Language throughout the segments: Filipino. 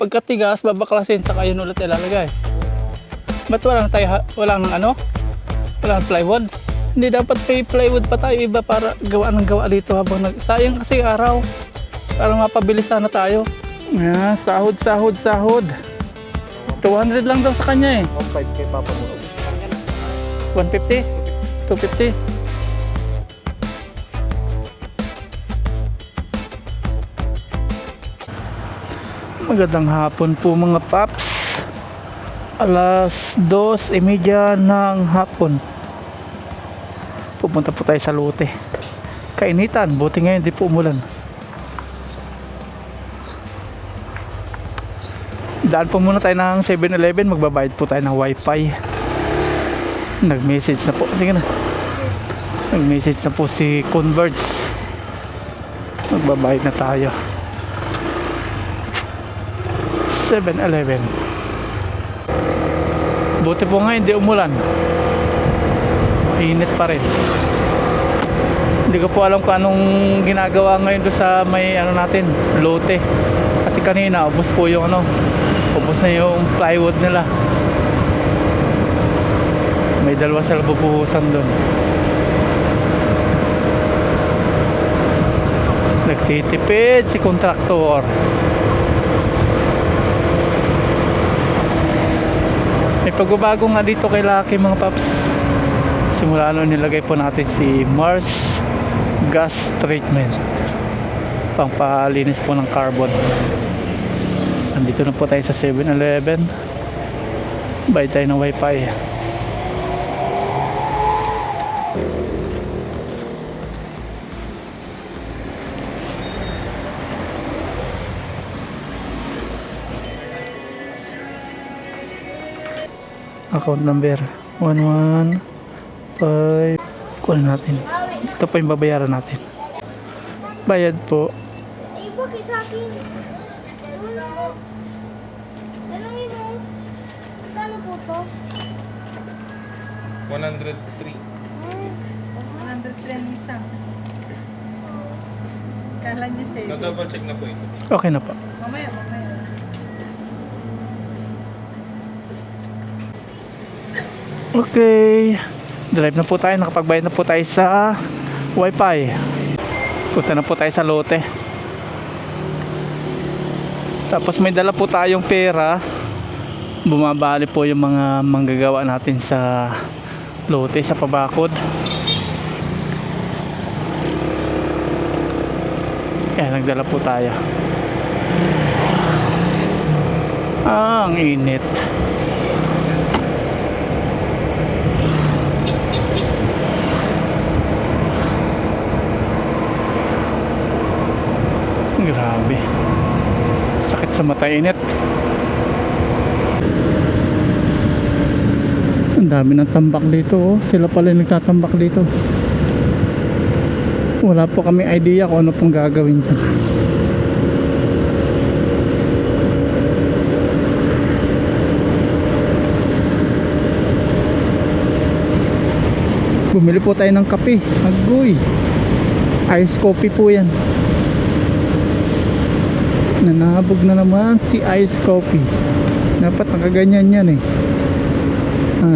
Pagkatigas, babaklasin, saka yun ulit ilalagay. Ba't walang ano? Walang plywood? Hindi dapat may plywood pa tayo iba para gawa ng gawa dito habang sayang kasi araw. Para mapabilis sana tayo. Yeah, sahod. 200 lang daw sa kanya eh. 1.5 kay Papa mo. 150? 250? Magandang hapon po mga paps. Alas 2:30 ng hapon. Pupunta po tayo sa lote. Kainitan, buti ngayon di po umulan. Daan po muna tayo ng 7-Eleven, magbabayad po tayo ng wifi. Nag-message na po, sige na. Nag-message na po si Converge. Magbabayad na tayo. 7-Eleven. Buti po nga hindi umulan. Init pa rin. Hindi ko po alam kung anong ginagawa ngayon doon sa may ano natin, lote. Kasi kanina ubos po yung ano, ubos na yung plywood nila. May dalawa sila bubuhusan doon. Nagtitipid si kontraktor. May pagbabago nga dito kay Lucky mga paps. Simula nung nilagay po natin si Mars Gas Treatment, pangpalinis po ng carbon. Andito na po tayo sa 7-Eleven. Bayad tayo ng wifi. Account number 115. Kuha natin. Ito po yung babayaran natin. Bayad po. Eh, bakit sa akin? Tanongin mo. Magkano po to? 103. 103 ang isa. Kala niya sa'yo. Na-double check na po ito. Okay na po. Mamaya. Okay. Drive na po tayo. Nakapagbayad na po tayo sa wifi. Punta na po tayo sa lote. Tapos may dala po tayong pera. Bumabali po yung mga manggagawa natin sa lote, sa pabakod. Kaya nagdala po tayo. Ang init. Grabe. Sakit sa mata, init. Ang dami ng tambak dito, oh. Sila pala yung nagtatambak dito. Wala po kami idea kung ano pong gagawin dyan. Bumili po tayo ng kape. Agoy. Ice coffee po yan. Nanabog na naman si Ice Coffee. Dapat nakaganyan yan eh.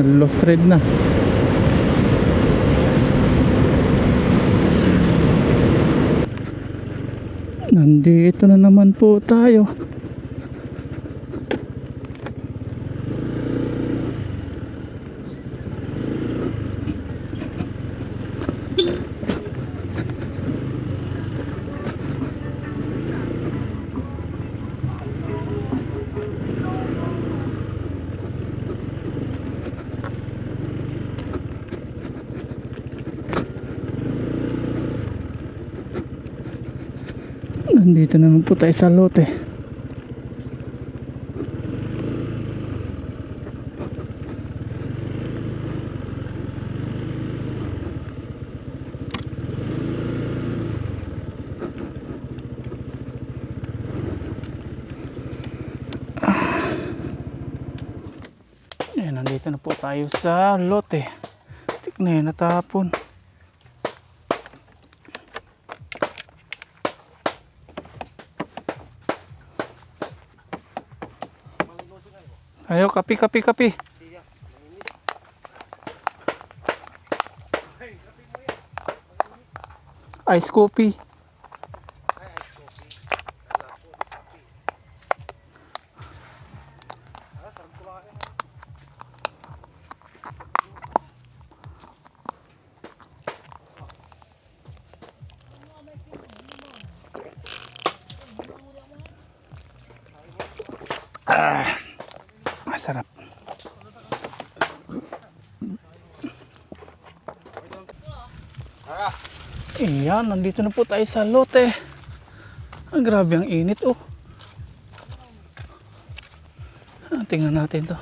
Lost thread na. Nandito na naman po tayo. Nandito naman po tayo sa lote. Ayan, nandito na po tayo sa lote. Tignan, natapon. Ayo, kapi, kapi, kapi. Ice coffee. Masarap. Ayan, nandito na po tayo sa lote. Ang grabe ang init oh. Tingnan natin to.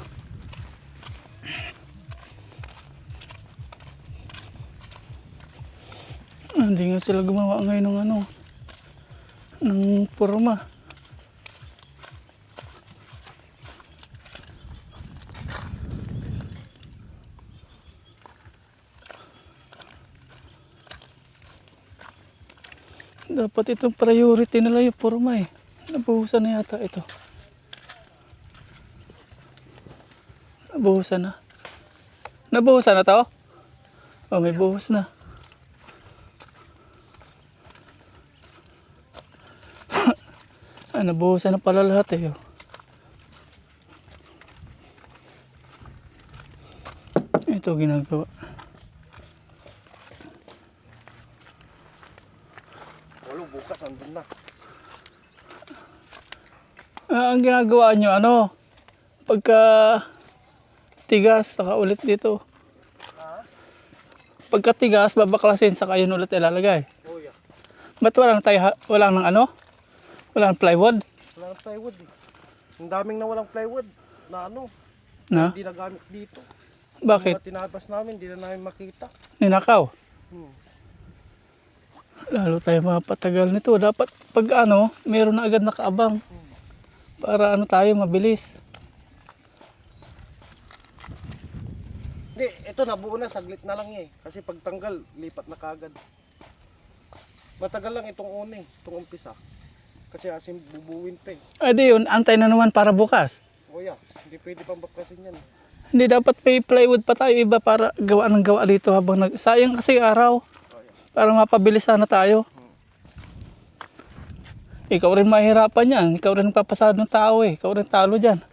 Hindi nga sila gumawa ngayon ng ano, ng forma. Dapat itong priority nila yung forma eh. Nabuhusan na yata ito. Nabuhusan na. Nabuhusan na to? Oh, may buhos na. Nabuhusan na pala lahat eh. Oh. Ito ginagawa. Bukas, andun na. Ang ginagawa nyo, ano? Pagka tigas, saka ulit dito. Pagka tigas, babaklasin, saka yun ulit ilalagay. Oh, yeah. Ba't walang ng ano? Walang plywood? Walang plywood eh. Ang daming na walang plywood na ano, Na? hindi nagamit dito. Bakit? Mga tinabas namin, hindi na namin makita. Ninakaw? Hmm. Lalo tayo mapatagal nito. Dapat pag ano, meron na agad nakaabang. Para ano tayo, mabilis. Hindi, ito nabuo na, saglit na lang eh. Kasi pagtanggal, lipat na kagad. Matagal lang itong una eh, itong umpisa. Kasi asim bubuwin pa eh. Ay di yun, antay na naman para bukas. O yeah, hindi pwede pang baklasin yan. Hindi dapat may plywood pa tayo iba para gawa ng gawa dito habang sayang kasi araw. Para mapabilis sana tayo. Ikaw rin mahirapan yan. Ikaw rin papasado ng tao eh. Ikaw rin talo dyan.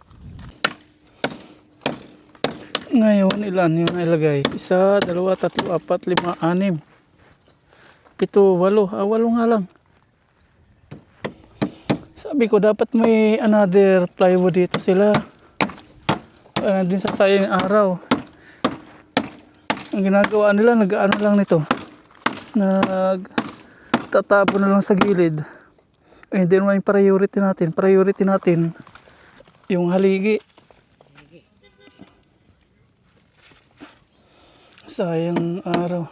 Ngayon, ilan yung ilagay? 1, 2, 3, 4, 5, 6, 7, 8. 8 nga lang. Sabi ko, dapat may another plywood dito sila. Para din sa sayang araw. Ang ginagawa nila, nag-ano lang nito. Nagtatabo na lang sa gilid. Eh, hindi naman yung priority natin. Priority natin, yung haligi. Sayang araw.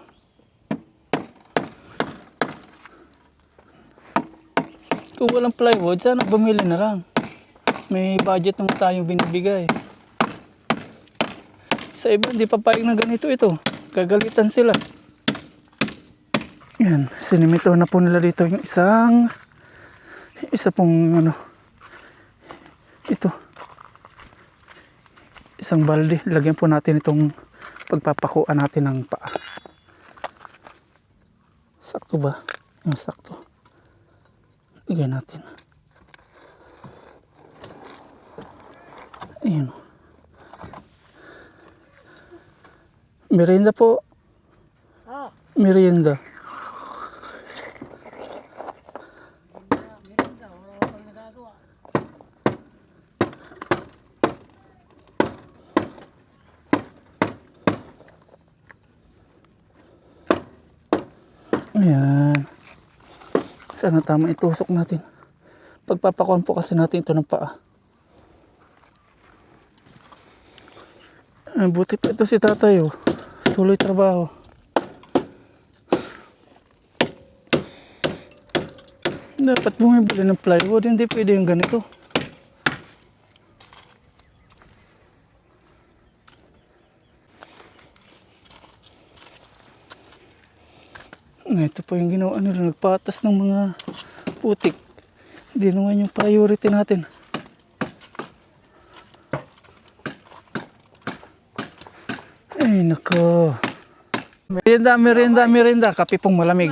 Kung walang plywood, sana bumili na lang. May budget naman tayong binibigay. Sa iba, hindi papayag na ganito ito. Gagalitan sila. Yan, sinimito na po nila dito yung isa pong ano, ito. Isang balde. Lagyan po natin itong pagpapakuan natin ng paa. Sakto ba? Yung sakto. Lagyan natin. Ayan. Merienda po. Merienda. Ayan. Sana tama itusok natin. Pagpapakuan po kasi natin ito ng paa. Buti pa ito si tatay oh. Tuloy trabaho. Dapat bumibili ng plywood. Hindi pwede yung ganito. Ito po yung ginawa nila. Nagpatas ng mga putik. Hindi naman yung priority natin. Ay, nako. Merienda. Kape pong malamig.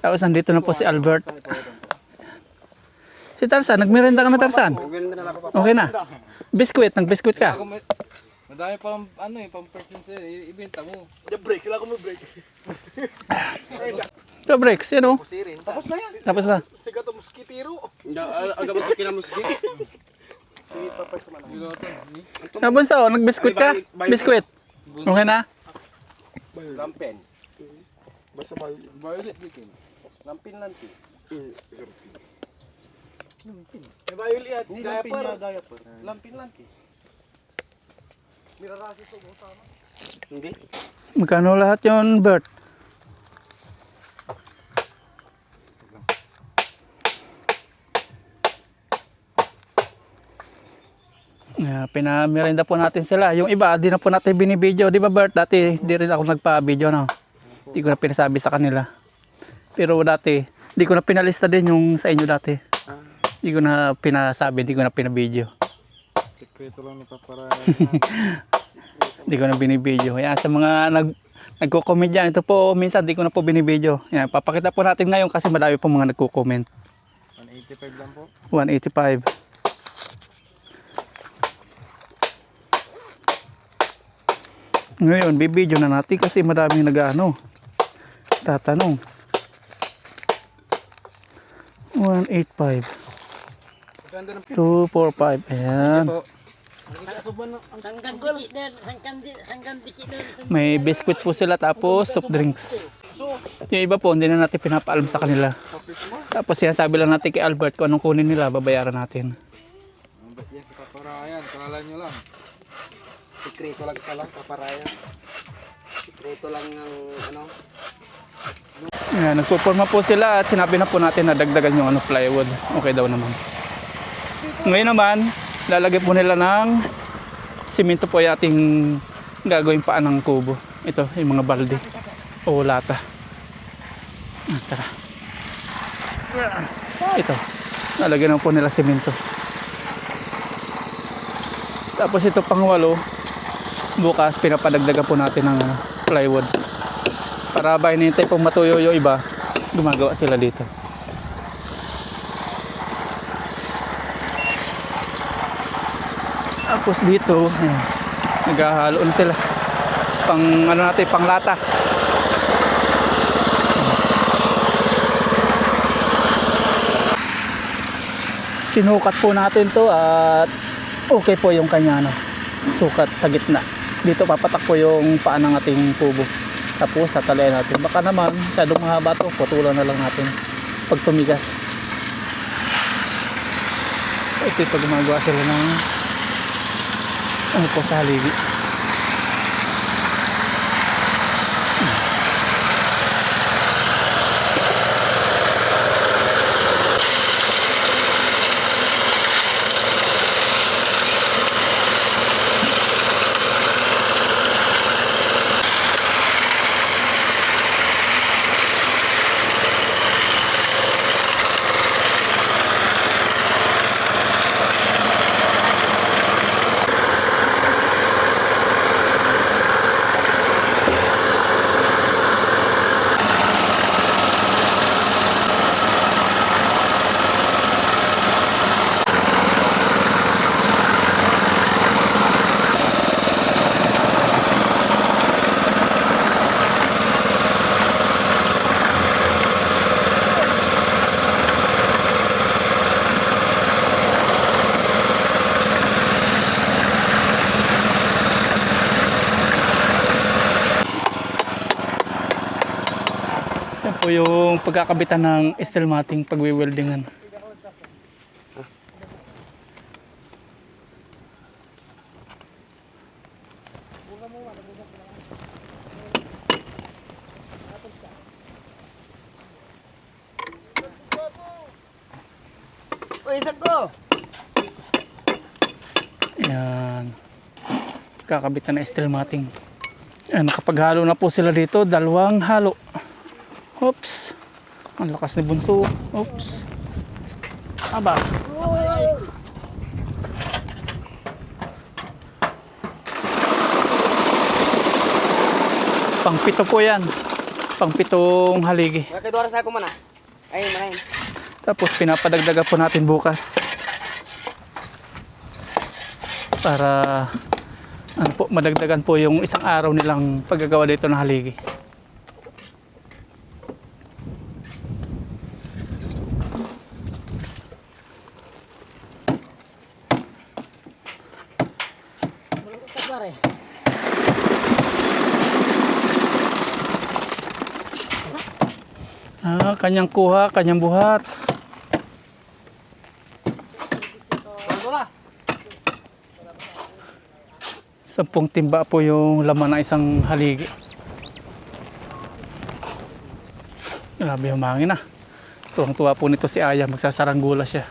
Tapos nandito na po si Albert. Si Tarzan, nagmerienda ka na Tarzan? Okay na. Biskuit, nag-biskuit ka. Madami pang ano eh, pang person sa'yo, ibenta mo. Ito breaks, yun o. Tapos na yan. Tapos na. Siga to muskitiro. Aga mo sa kinamuski. Nabunso, nag-biskuit ka? Biskuit. Okay na? Lampen. Basta ba? Violet chicken. Lampin lanti. Eh, violet, Ni lampin na diaper. Lampin lanti. Mirarasi sa utama. Hindi. Magkano lahat yun, Bert? Pinamerinda po natin sila. Yung iba, di na po natin binibideo. Di ba Bert? Dati, di rin ako nagpa-video, no? Di ko na pinasabi sa kanila. Pero dati, di ko na pinalista din yung sa inyo dati. Di ko na pinasabi, di ko na pinabideo. Sekreto lang ni Papara. Di ko na binibideo. Yan, sa mga nagko-comment dyan, ito po, minsan di ko na po binibideo. Yan, papakita po natin ngayon kasi madami po mga nagko-comment. 185 lang po. 185. Ngayon, bibideo na natin kasi madaming nag-ano. Tatanong. 185. 245. Ayan. May biscuit po sila tapos soft drinks. Yung iba po, hindi na natin pinapaalam sa kanila. Tapos sinasabi lang natin kay Albert kung anong kunin nila, babayaran natin. Ang ba't yan si Papara yan, kala nyo lang. Sikreto lang pala, kaparayan. Sikreto lang ng ano. Ayan, nagpuporma po sila at sinabi na po natin na dagdagan yung plywood. Okay daw naman. Ngayon naman, lalagay po nila ng simento po yung ating gagawin paan ng kubo. Ito, yung mga balde o lata. Tara. Ito, lalagyan na po nila simento. Tapos ito pang walo, bukas pinapadagdagan po natin ng plywood. Para ba hinintay pong matuyo yung iba, gumagawa sila dito. Tapos dito, naghahalo na sila. Pang ano natin, pang lata. Sinukat po natin to at okay po yung kanya sukat sa gitna. Dito papatak po yung paan ng ating kubo. Tapos tatalayan natin. Baka naman, masyadong mahaba to, putulan na lang natin pag tumigas. Ito gumagawa sila ng ano po sa haligi. Yan po yung pagkakabitan ng steel matting pagwi-weldingan. Uy, sago! Yan. Kakabitan ng steel matting. Yan, nakapaghalo na po sila dito, dalawang halo. Oops. Ang lakas ni Bunso. Oops. Aba. Pang-pito po yan. Pang-pitong haligi. Nakidwara sa ako man ah. Ay, marahin. Tapos pinapadagdaga po natin bukas. Para ano po, madagdagan po yung isang araw nilang paggagawa dito ng haligi. Kanyang kuha, kanyang buhat. Sampung timba po yung laman ng isang haligi. Grabe humangin na. Tuwang-tuwa po nito si Aya, magsasaranggola siya.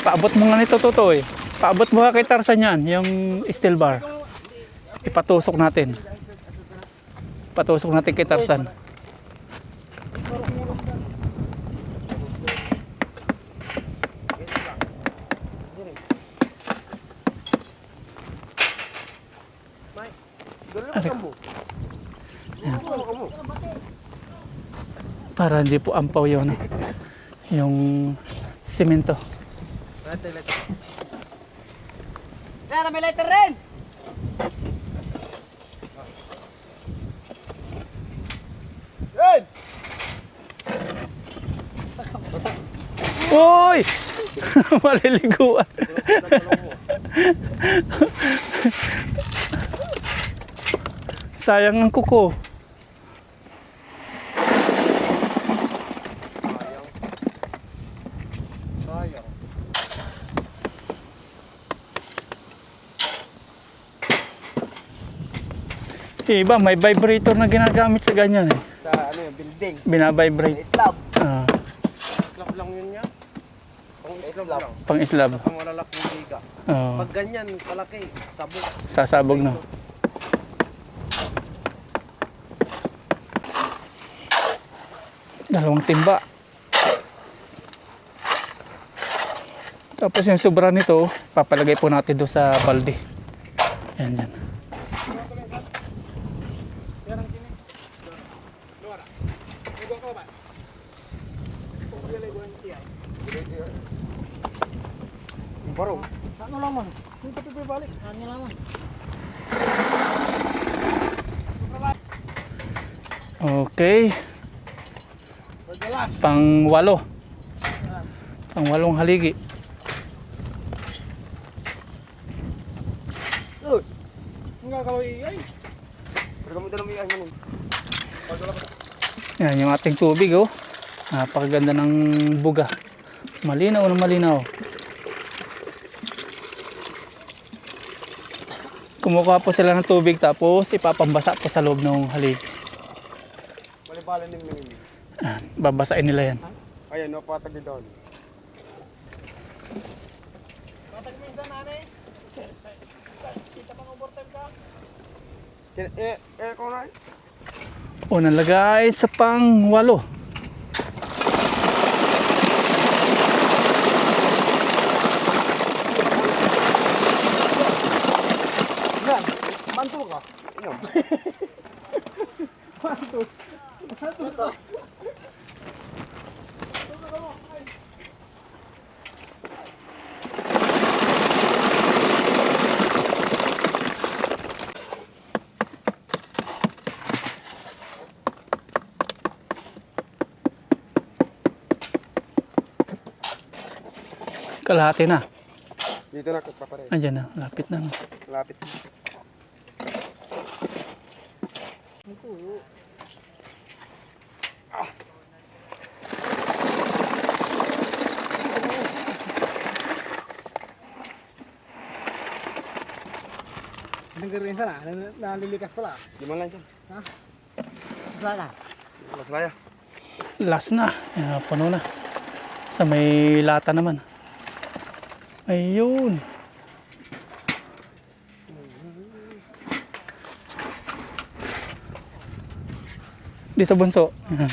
Paabot mo nga nito, Totoy. Paabot mo nga kay Tarzan yan, yung steel bar. Ipatusok natin. Patusok natin kay Tarzan. Para hindi po ampaw yun, yung simento. Kaya may lighter rin! Yan! Uy! Maliliguan. Sayang ang kuko. Sayang. Iba, may vibrator na ginagamit sa ganyan eh. Sa ano yung building. Binavibrate. Slab. Ah, Islap lang yun niya. Pang islap Islap. lang. pang islab. Pang malalaking liga. Oh, Pag ganyan, kalaki, sabog. sasabog na. Dalawang timba. Tapos yung sobra nito, papalagay po natin doon sa balde. Yan, yan. Barong. Ano laman? Hindi pa balik. Ano laman? Okay. Pang-walo. Pang-walong haligi. Ang gagawin ay. Pero kami dalang may ano nun. Yan yung ating tubig oh. Napakaganda ng buga. Malinaw na malinaw. Kumukuha po sila ng tubig tapos ipapambasa po sa loob ng haligi. Malibalan din mo yun. Babasain nila yan. Ayan, napatag din doon. Patag mo yung nanay. Kita pang overtime ka? Kung na. Unang lagay sa pang-walo. Yan, mantul ka. Yan. Mantul. Mantul ka. Kalahati na. Dito na kapapare. Andiyan na. Lapit na. Lapit. Nagkaroon sana, nalilikas pala. Di man lang siya. Sana. Maslaya. Last na. Ayan, puno na. Sa may lata naman. Ayun. Dito bunso. Ayan.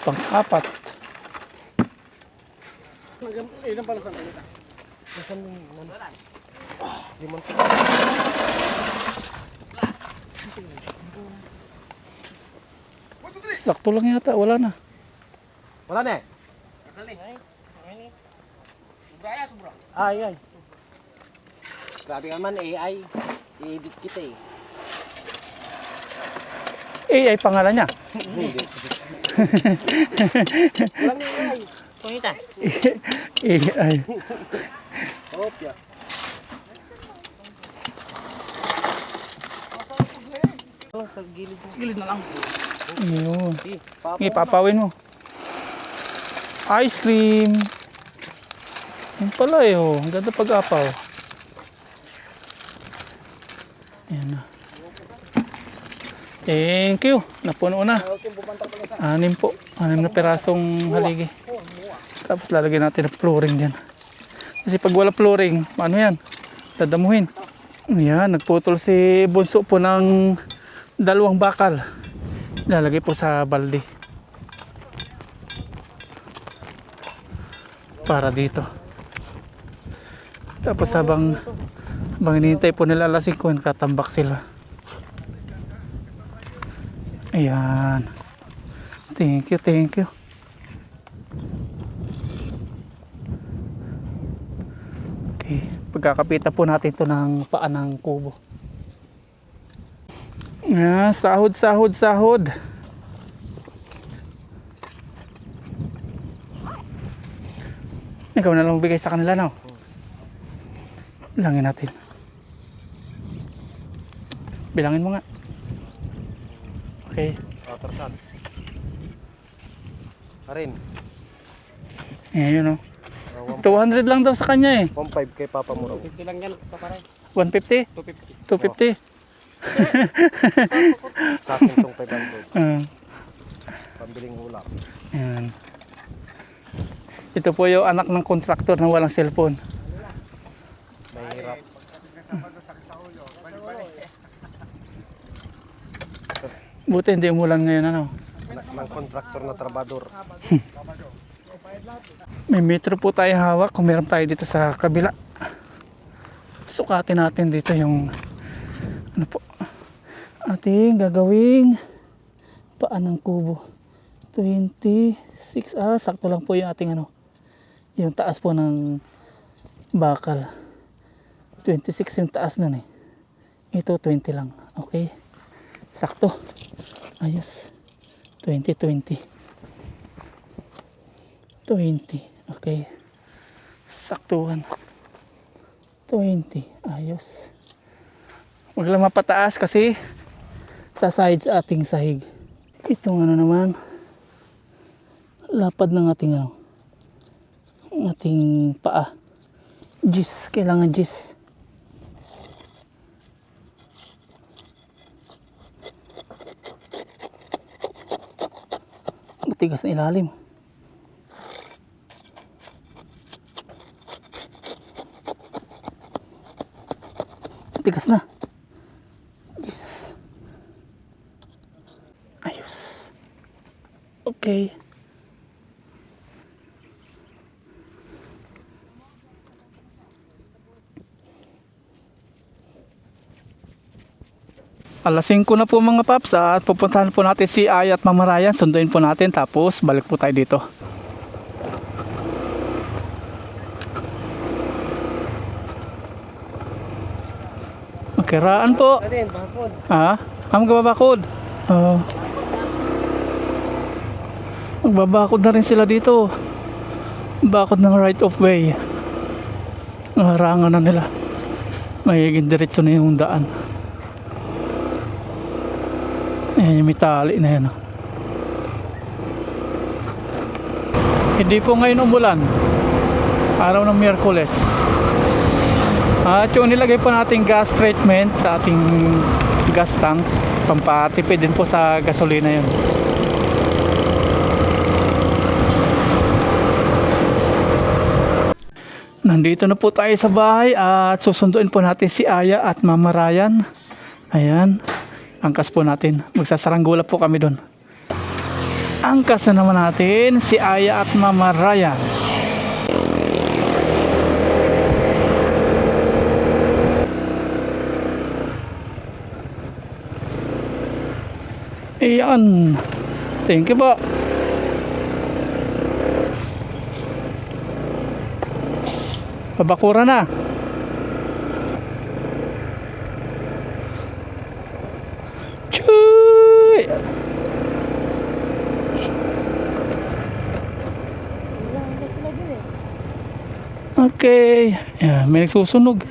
Pang-apat. Ilan pala sa kanila? Nasaan yung limang. Sakto lang yata, wala na. Wala na eh. Ay, ay. Grabe ka man, AI. I-edit kita eh. AI pangalan niya. Hindi. Walang AI. AI. Opya. Sa gilid. Gilid na lang. Ayun. Papa. Ipapawin mo. Ice cream. Yan pala eh, oh. Ang ganda pag-apaw. Ayan na. Thank you. Napuno na. 6 po. 6 na pirasong haligi. Tapos lalagyan natin ng flooring dyan. Kasi pag wala flooring, ano yan? Dadamuhin. Ayan, nagputol si Bunso po ng 2 bakal. Lalagay po sa balde. Para dito. Tapos habang hinihintay po nila alas 5, katambak sila. Ayan. Thank you, thank you. Okay, pagkakapitan po natin ito ng paa ng kubo. Ayan, sahod, sahod, sahod. Ikaw na lang bigay sa kanila, no? Bilangin natin. Bilangin mo nga. Okay. Tarsan. Karin. Ayan yun, no? 200 lang daw sa kanya eh. 1.5 kay Papa mo raw. 50 lang yan, paparay. 150? 250. Sa akin itong 500. Pambiling ulam. Ayan. Ito po yung anak ng kontraktor na walang cellphone. Mahirap. Buti hindi umulan ngayon, ano? Anak ng kontraktor na trabador. May metro po tayo hawak kung meron tayo dito sa kabila. Sukatin natin dito yung ano po ating gagawing paan ng kubo. 26, sakto lang po yung ating ano, yung taas po ng bakal. 26 yung taas nun eh. Ito 20 lang. Okay, sakto. Ayos. 20. 20. Okay. Saktuhan. 20. Ayos. Huwag lang mapataas kasi sa sides ating sahig. Itong ano naman, lapad ng ating ano, ating paa. Gis. Kailangan gis. Matigas na ilalim. Tigas na. Yes. Ayos. Okay. Alas 5 na po mga paps at pupuntahan po natin si Ay at Mama Ryan. Sunduin po natin tapos balik po tayo dito. Kiraan po. Natin, bakod. Ha? Ang magbabakod. Oo. Magbabakod na rin sila dito. Bakod ng right of way. Harangan na nila. Magiging diretso na yung daan. Ayan yung may tali na yan. Hindi po ngayon umulan. Araw ng Miyerkules. At yung nilagay po nating gas treatment sa ating gas tank, pampatipid din po sa gasolina yun. Nandito na po tayo sa bahay at susunduin po natin si Aya at Mama Ryan. Ayan, angkas po natin. Magsasaranggula po kami doon. Angkas na naman natin si Aya at Mama Ryan. Ayan. Thank you po. Pabakura na. Chuy! Okay. Ayan, may nagsusunog.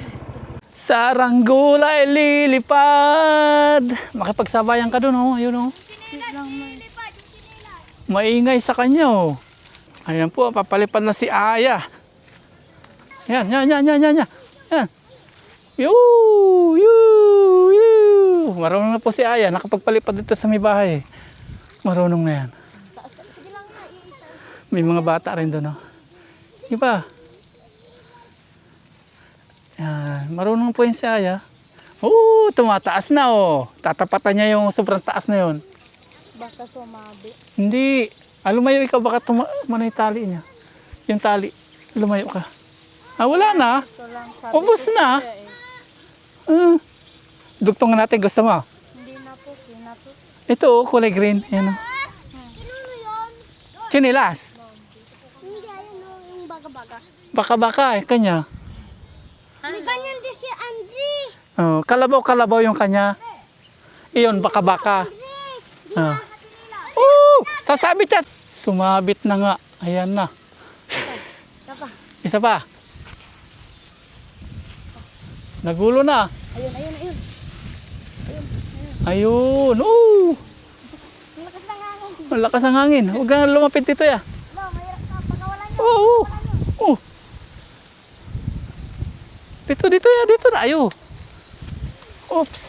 Saranggula ay lilipad. Makipagsabayan ka dun, oh. Ayun, oh. Maingay sa kanya, oh. Ayan po, papalipad na si Aya. Yan. Yan. Marunong na po si Aya. Nakapagpalipad dito sa may bahay. Marunong na yan. May mga bata rin doon, oh. Diba? Yan. Marunong po yun si Aya. Tumataas na, oh. Tatapatan niya yung sobrang taas na yun. Baka sumabi. Hindi. Lumayo ikaw, baka manay tali niya. Yung tali. Lumayo ka. Wala na. Ito lang sabi Ubus ko na. siya eh. Dugtong natin. Gusto mo? Hindi na po, sinato. Ito, oh, kulay green. Ayan, oh. Kinuno yun? Chinilas. Hindi, ayun o, yung baga-baga. Baka, kanya. May ganyan din si Andre. Oh, kalabaw yung kanya. Iyon, baka. Oh. Sasabit siya. Sumabit na nga. Ayan na. Isa pa. Nagulo na. Ayun. Ayun. Malakas lang hangin. Malakas ang hangin. Huwag kang lumapit dito, ya. Ba, mahirap na pagkawalan nyo. Oo. Dito ya. Dito na. Ayo. Oops.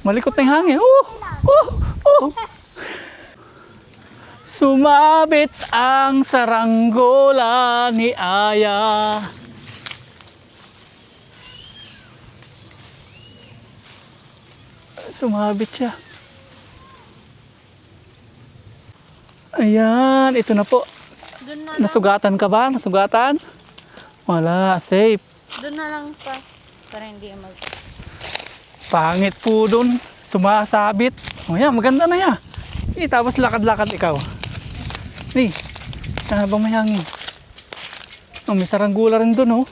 Malikot na yung hangin. Sumabit ang saranggola ni Aya. Sumabit siya. Ayan, ito na po. Doon na lang. Nasugatan ka ba? Nasugatan? Wala, safe. Doon na lang pa. Para hindi mag... Pangit po dun. Sumasabit. O yan, maganda na yan. Tapos lakad-lakad ikaw. Habang may hangin. May saranggula rin dun, oh.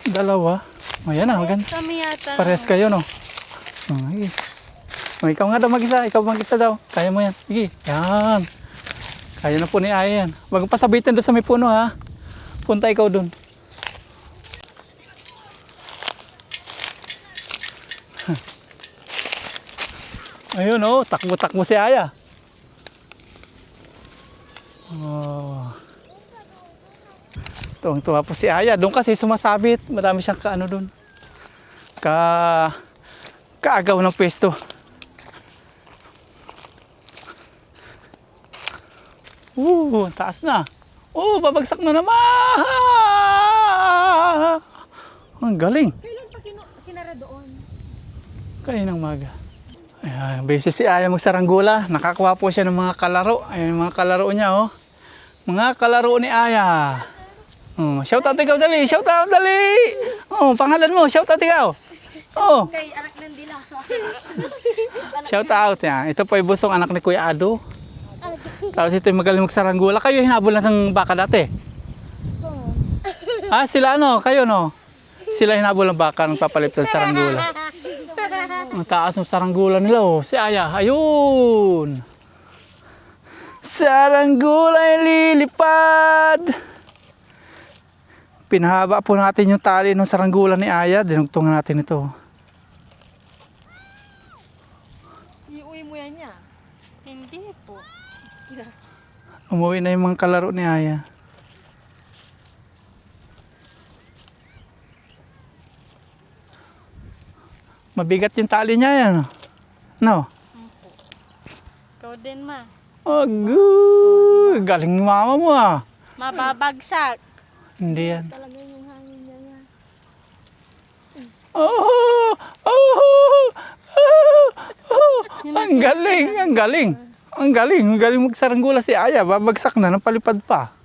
Dalawa. O yan na, maganda. Kami yata. Pares kayo, no? Okay. Ikaw nga daw mag-isa. Ikaw mag-isa daw. Kaya mo yan. Sige. Yan. Kaya na po ni Aya yan. Huwag pa sabitin doon sa may puno, ha. Punta ikaw dun. Ayun, oh. Takbo-takbo si Aya. Oh. Tuwang-tuwa po si Aya. Doon kasi sumasabit. Marami siyang kaano doon. Kaagaw ng pwesto. Taas na. Babagsak na naman. Ang galing. Kailan pa sinara doon? Kaninang maga. Ayan, busy si Aya magsaranggula. Nakakuha po siya ng mga kalaro. Ayan yung mga kalaro niya, oh. Mga kalaro ni Aya. Shout out ikaw, dali. Shout out, dali. Pangalan mo. Shout out ikaw. Kay anak ng dila. Shout out yan. Ito po ay busong anak ni Kuya Ado. Tapos ito yung magaling magsaranggula. Kayo hinabol na sang baka dati. Sila ano? Kayo no? Sila hinabol ng baka nang papalit ng saranggula. Ang taas ng saranggula nila, oh. Si Aya, ayun. Saranggula ay lilipad. Pinahaba po natin yung tali ng saranggula ni Aya. Dinugtungan natin ito. Iuwi mo yan niya. Hindi po. Umuwi na yung mga kalaro ni Aya. Mabigat yung tali niya yan. No? Ikaw din, ma. Oh, galing ni mama mo ah. Mababagsak. Hindi yan. Talaga yung hangin niya nga. Oh, oh, oh, oh. Ang galing, ang galing. Ang galing magsaranggola si Aya. Babagsak na, napalipad pa.